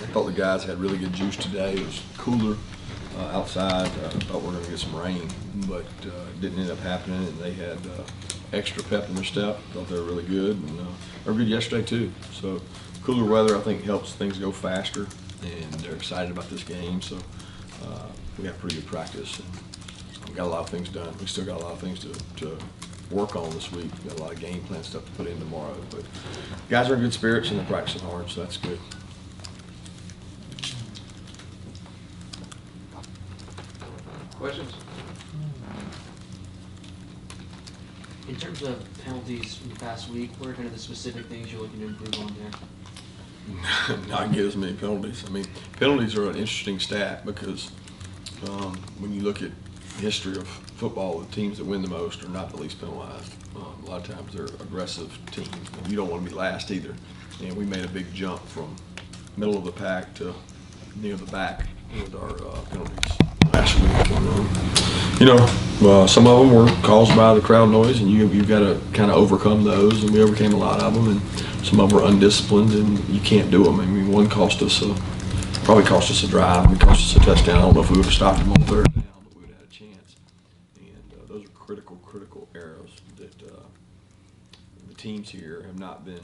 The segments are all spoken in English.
thought the guys had really good juice today. It was cooler outside. Thought we were going to get some rain, but it didn't end up happening, and they had extra pep in their step. Thought they were really good, and they were good yesterday too. So cooler weather, I think, helps things go faster, and they're excited about this game. So we got pretty good practice, and we got a lot of things done. We still got a lot of things to work on this week. We got a lot of game plan stuff to put in tomorrow, but guys are in good spirits and they're practicing hard, so that's good. Questions? In terms of penalties from the past week, what are kind of the specific things you're looking to improve on there? Not get as many penalties. I mean, penalties are an interesting stat because when you look at history of football, the teams that win the most are not the least penalized. A lot of times they're aggressive teams, and you don't want to be last either. And we made a big jump from middle of the pack to near the back with our penalties last week. And, some of them were caused by the crowd noise, and you've got to kind of overcome those, and we overcame a lot of them. And some of them were undisciplined, and you can't do them. I mean, one probably cost us a drive. It cost us a touchdown. I don't know if we would have stopped them on third down, but we would have had a chance. And those are critical errors that the teams here have not been.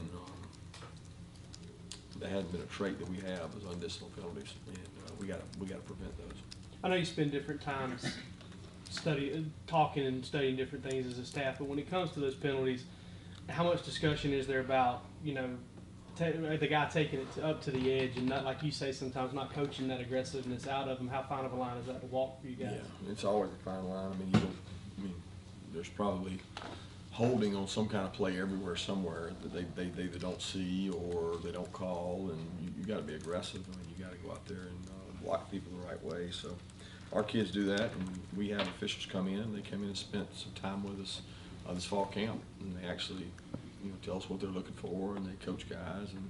That hasn't been a trait that we have as undisciplined penalties, and we got to prevent those. I know you spend different times talking and studying different things as a staff, but when it comes to those penalties, how much discussion is there about the guy taking it up to the edge and not, like you say, sometimes not coaching that aggressiveness out of them? How fine of a line is that to walk for you guys? Yeah, it's always a fine line. I mean, there's probably holding on some kind of play everywhere somewhere that they either don't see or they don't call, and you got to be aggressive. I mean, you got to go out there and block people the right way. So our kids do that, and we have officials come in. They came in and spent some time with us this fall camp, and they actually tell us what they're looking for, and they coach guys, and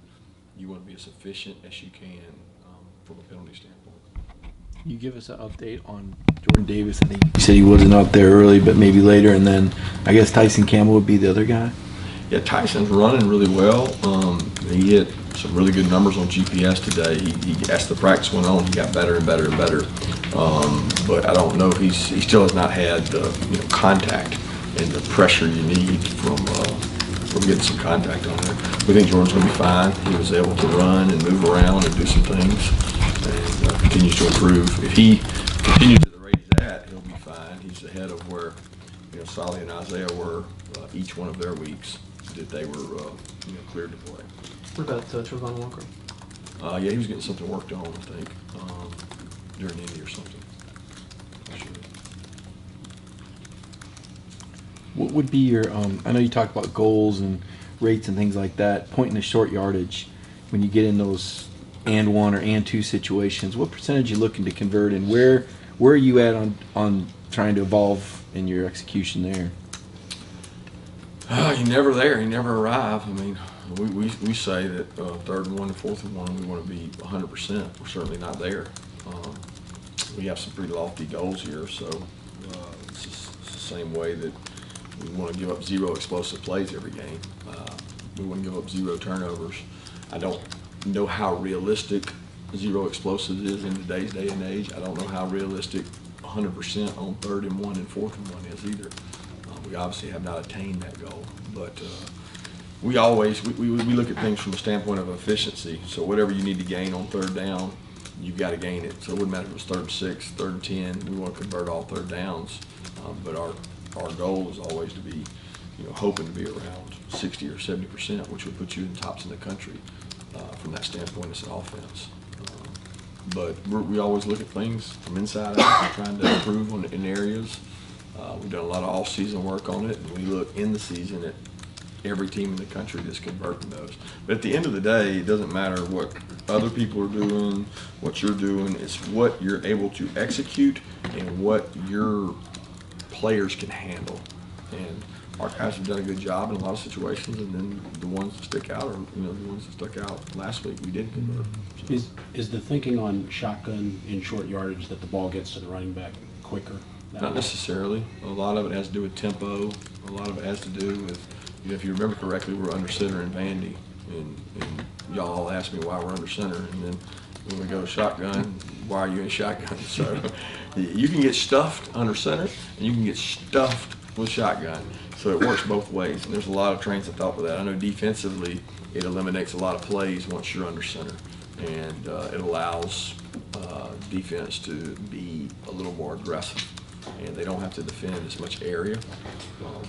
you want to be as efficient as you can from a penalty standpoint. Can you give us an update on Jordan Davis? I think you said he wasn't out there early, but maybe later, and then I guess Tyson Campbell would be the other guy? Yeah, Tyson's running really well. He hit some really good numbers on GPS today. He as the practice went on, he got better and better and better. But I don't know if he still has not had the contact and the pressure you need from getting some contact on there. We think Jordan's going to be fine. He was able to run and move around and do some things, and continues to improve. If he continues at the rate he's at, he'll be fine. He's ahead of where Solly and Isaiah were each one of their weeks that they were cleared to play. What about Travon Walker? Yeah, he was getting something worked on, I think, during Indy or something. Not sure. What would be your, I know you talked about goals and rates and things like that, pointing to short yardage, when you get in those and one or and two situations, what percentage are you looking to convert, and where are you at on trying to evolve in your execution there? You're never there. You never arrive. I mean, we say that third and 1 and fourth and 1, we want to be 100%. We're certainly not there. We have some pretty lofty goals here, so it's the same way that we want to give up 0 explosive plays every game. We want to give up 0 turnovers. I don't know how realistic 0 explosives is in today's day and age. I don't know how realistic 100% on third and 1 and fourth and 1 is either. We obviously have not attained that goal, but we look at things from a standpoint of efficiency. So whatever you need to gain on third down, you've got to gain it. So it wouldn't matter if it was 3rd and 6, 3rd and 10. We want to convert all third downs, but our goal is always to be, hoping to be around 60 or 70%, which would put you in tops in the country from that standpoint as an offense. But we always look at things from inside out, trying to improve in areas. We've done a lot of off-season work on it, and we look in the season at every team in the country that's converting those. But at the end of the day, it doesn't matter what other people are doing, what you're doing. It's what you're able to execute and what your players can handle. And our guys have done a good job in a lot of situations, and then the ones that stick out are, the ones that stuck out last week, we did convert. So. Is the thinking on shotgun in short yardage that the ball gets to the running back quicker? Not necessarily. A lot of it has to do with tempo. A lot of it has to do with, if you remember correctly, we're under center in Vandy, and y'all asked me why we're under center, and then when we go shotgun, why are you in shotgun? So you can get stuffed under center, and you can get stuffed with shotgun. So it works both ways, and there's a lot of trains that thought of that. I know defensively, it eliminates a lot of plays once you're under center, and it allows defense to be a little more aggressive, and they don't have to defend as much area.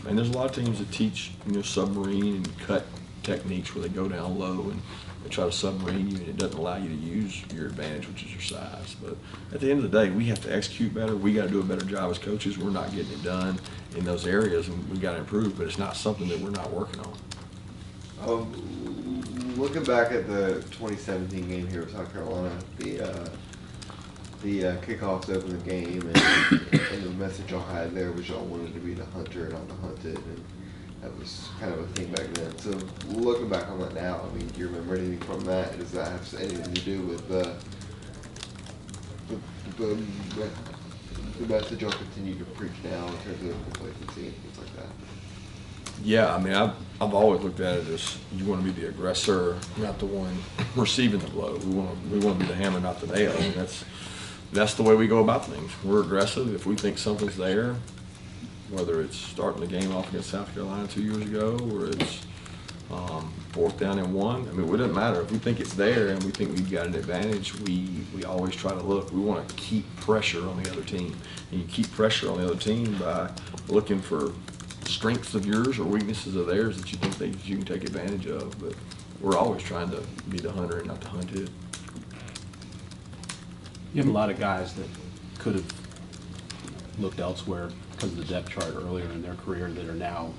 And there's a lot of teams that teach, submarine and cut techniques where they go down low and they try to submarine you, and it doesn't allow you to use your advantage, which is your size. But at the end of the day, we have to execute better. We got to do a better job as coaches. We're not getting it done in those areas, and we got to improve. But it's not something that we're not working on. Looking back at the 2017 game here with South Carolina, the kickoffs opened the game, and the message y'all had there was y'all wanted to be the hunter, not the hunted, and that was kind of a thing back then. So looking back on that now, I mean, do you remember anything from that? Does that have anything to do with the message y'all continue to preach now in terms of complacency and things like that? Yeah, I mean, I've always looked at it as you want to be the aggressor, not the one receiving the blow. We want to be the hammer, not the nail. I mean, that's the way we go about things. We're aggressive. If we think something's there, whether it's starting the game off against South Carolina 2 years ago, or it's 4th down and 1, I mean, it doesn't matter. If we think it's there and we think we've got an advantage, we always try to look. We want to keep pressure on the other team. And you keep pressure on the other team by looking for strengths of yours or weaknesses of theirs that you think that you can take advantage of. But we're always trying to be the hunter and not the hunted. You have a lot of guys that could have looked elsewhere because of the depth chart earlier in their career that are now,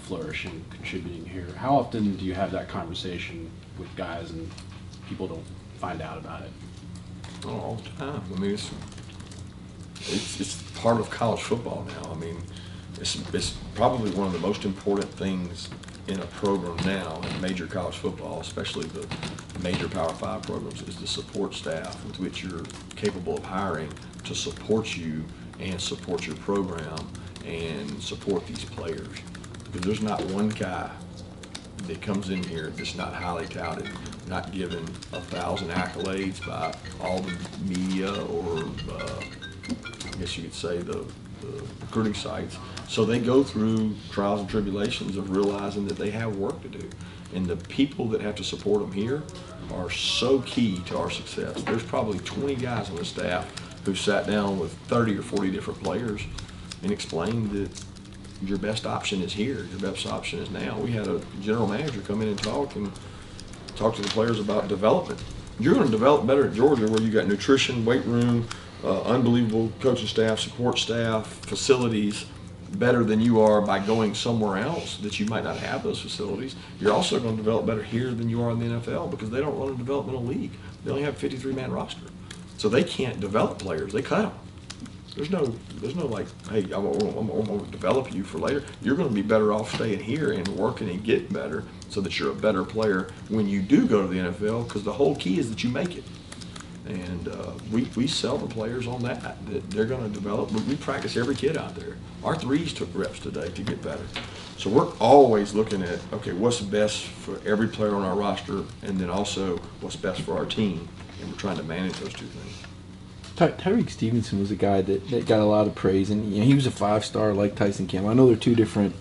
flourishing, contributing here. How often do you have that conversation with guys and people don't find out about it? Oh, all the time. I mean, it's part of college football now. I mean, it's probably one of the most important things in a program now in major college football, especially the major Power 5 programs, is the support staff with which you're capable of hiring to support you and support your program and support these players. Because there's not one guy that comes in here that's not highly touted, not given 1,000 accolades by all the media or I guess you could say the recruiting sites. So they go through trials and tribulations of realizing that they have work to do. And the people that have to support them here are so key to our success. There's probably 20 guys on the staff who sat down with 30 or 40 different players and explained that your best option is here, your best option is now. We had a general manager come in and talk to the players about development. You're going to develop better at Georgia, where you got nutrition, weight room, unbelievable coaching staff, support staff, facilities, better than you are by going somewhere else that you might not have those facilities. You're also going to develop better here than you are in the NFL, because they don't run a developmental league. They only have a 53-man roster. So they can't develop players. They cut them. There's no like, hey, I'm going to develop you for later. You're going to be better off staying here and working and getting better so that you're a better player when you do go to the NFL, because the whole key is that you make it. And we sell the players on that they're going to develop. We practice every kid out there. Our threes took reps today to get better. So we're always looking at, okay, what's best for every player on our roster, and then also what's best for our team. And we're trying to manage those two things. Tyrique Stevenson was a guy that got a lot of praise, and he was a 5-star like Tyson Campbell. I know they're two different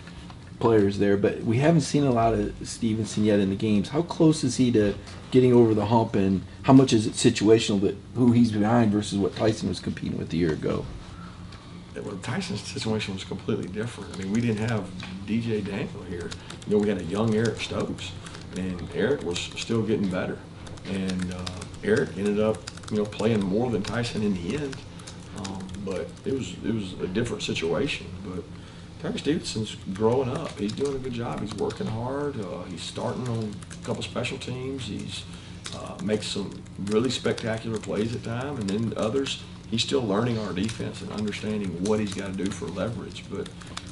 players there, but we haven't seen a lot of Stevenson yet in the games. How close is he to getting over the hump, and how much is it situational that who he's behind versus what Tyson was competing with a year ago? Well, Tyson's situation was completely different. I mean, we didn't have DJ Daniel here. We had a young Eric Stokes, and Eric was still getting better. And Eric ended up, playing more than Tyson in the end. But it was a different situation. But Tyrique Stevenson's growing up. He's doing a good job. He's working hard. He's starting on a couple special teams. He's makes some really spectacular plays at times, and then others, he's still learning our defense and understanding what he's got to do for leverage. But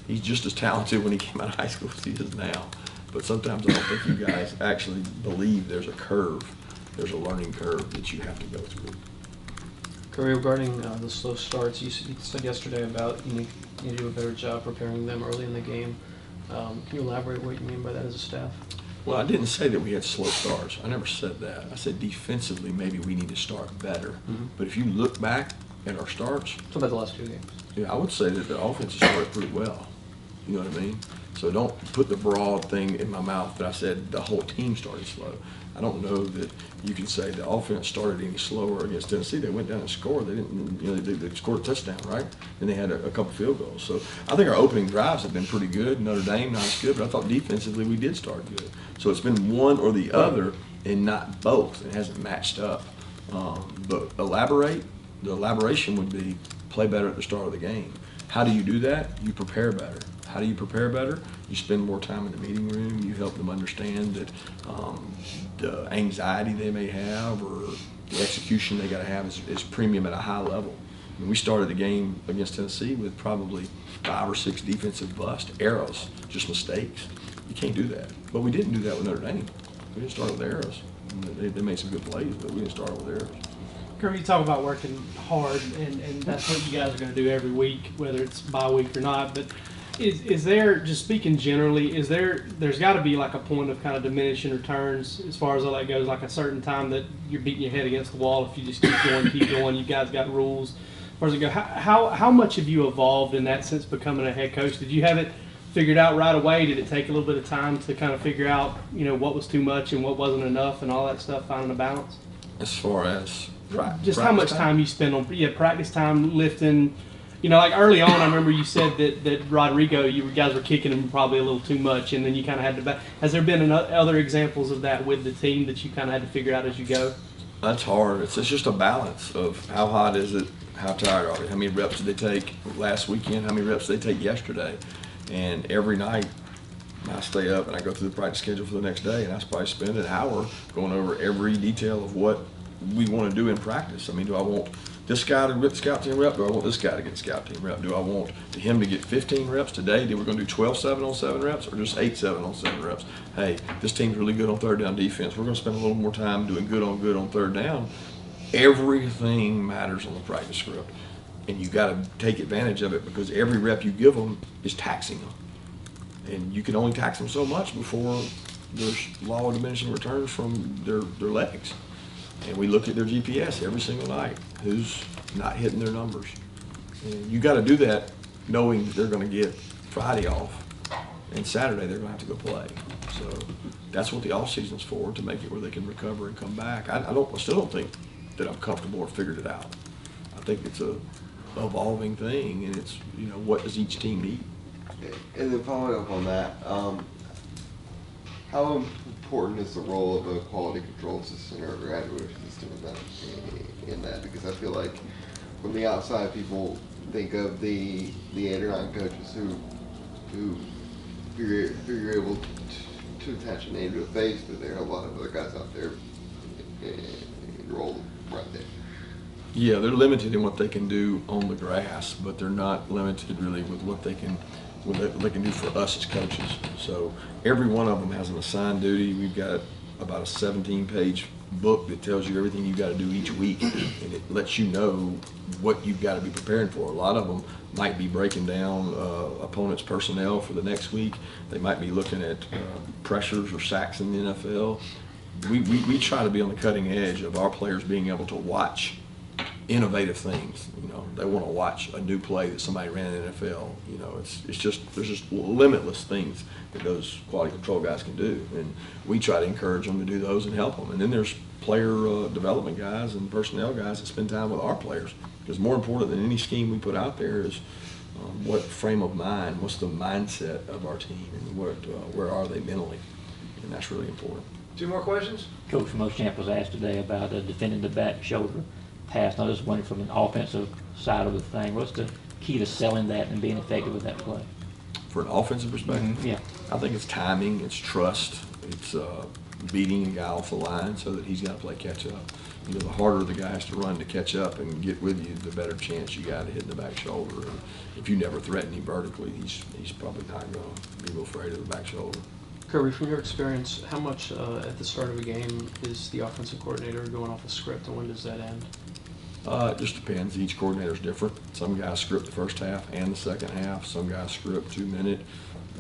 he's just as talented when he came out of high school as he is now. But sometimes I don't think you guys actually believe there's a curve. There's a learning curve that you have to go through. Kirby, regarding the slow starts, you said yesterday about you need to do a better job preparing them early in the game. Can you elaborate what you mean by that as a staff? Well, I didn't say that we had slow starts. I never said that. I said defensively, maybe we need to start better. Mm-hmm. But if you look back at our starts, What about the last 2 games? yeah, I would say that the offense has started pretty well. You know what I mean? So don't put the broad thing in my mouth that I said the whole team started slow. I don't know that you can say the offense started any slower against Tennessee. They went down and scored. They didn't, you know, they scored a touchdown, right? And they had a couple field goals. So I think our opening drives have been pretty good. Notre Dame, not as good, but I thought defensively we did start good. So it's been one or the other and not both. It hasn't matched up. But the elaboration would be play better at the start of the game. How do you do that? You prepare better. How do you prepare better? You spend more time in the meeting room. You help them understand that the anxiety they may have or the execution they got to have is premium at a high level. And we started the game against Tennessee with probably 5 or 6 defensive busts, errors, just mistakes. You can't do that. But we didn't do that with Notre Dame. We didn't start with errors. They made some good plays, but we didn't start with errors. Kirby, you talk about working hard, and that's what you guys are going to do every week, whether it's bye week or not. But is there, just speaking generally, there's got to be like a point of kind of diminishing returns as far as all that goes, like a certain time that you're beating your head against the wall if you just keep going. You guys got rules. As far as it goes, how much have you evolved in that since becoming a head coach? Did you have it figured out right away? Did it take a little bit of time to kind of figure out, you know, what was too much and what wasn't enough and all that stuff, finding a balance? As far as Just how much time you spend on practice time, lifting. You know, like early on, I remember you said that Rodrigo, you guys were kicking him probably a little too much, and then you kind of had to back. Has there been other examples of that with the team that you kind of had to figure out as you go? That's hard. It's just a balance of how hot is it, how tired are they, how many reps did they take last weekend, how many reps did they take yesterday. And every night I stay up and I go through the practice schedule for the next day, and I probably spend an hour going over every detail of what we want to do in practice. I mean, do I want this guy to get the scout team rep? Do I want this guy to get the scout team rep? Do I want him to get 15 reps today? We're going to do 12 7-on-7 reps or just 8 7-on-7 reps? Hey, this team's really good on third down defense. We're going to spend a little more time doing good on third down. Everything matters on the practice script, and you got to take advantage of it because every rep you give them is taxing them, and you can only tax them so much before there's law of diminishing returns from their legs. And we look at their GPS every single night, who's not hitting their numbers. And you got to do that knowing that they're going to get Friday off, and Saturday they're going to have to go play. So that's what the off season's for, to make it where they can recover and come back. I still don't think that I'm comfortable or figured it out. I think it's a evolving thing, and it's, you know, what does each team need? And then following up on that, how important is the role of a quality control system or a graduation system in that? Because I feel like from the outside, people think of the 8 or 9 coaches who you're able to attach a name to a face, but there are a lot of other guys out there enrolled right there. Yeah, they're limited in what they can do on the grass, but they're not limited really with what they can do for us as coaches. So every one of them has an assigned duty. We've got about a 17-page book that tells you everything you got to do each week, and it lets you know what you've got to be preparing for. A lot of them might be breaking down opponents' personnel for the next week. They might be looking at pressures or sacks in the NFL. We try to be on the cutting edge of our players being able to watch innovative things. You know, they want to watch a new play that somebody ran in the NFL. You know, there's just limitless things that those quality control guys can do, and we try to encourage them to do those and help them. And then there's player development guys and personnel guys that spend time with our players, because more important than any scheme we put out there is what frame of mind, what's the mindset of our team, and where are they mentally, and that's really important. 2 more questions? Coach Muschamp was asked today about defending the back shoulder pass. I just wondering, from an offensive side of the thing, what's the key to selling that and being effective with that play? For an offensive perspective, Yeah. I think it's timing, it's trust, it's beating a guy off the line so that he's got to play catch up. You know, the harder the guy has to run to catch up and get with you, the better chance you got to hit the back shoulder. And if you never threaten him vertically, he's probably not going to be real afraid of the back shoulder. Kirby, from your experience, how much at the start of a game is the offensive coordinator going off a script, and when does that end? It just depends. Each coordinator's different. Some guys script the first half and the second half. Some guys script 2 minute.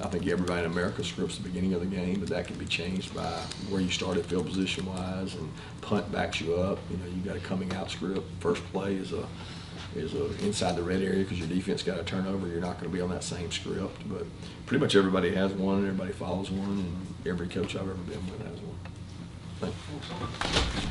I think everybody in America scripts the beginning of the game, but that can be changed by where you started field position wise, and punt backs you up. You know, you got a coming out script. First play is a inside the red area because your defense got a turnover. You're not going to be on that same script, but pretty much everybody has one, and everybody follows one, and every coach I've ever been with has one. Thank you.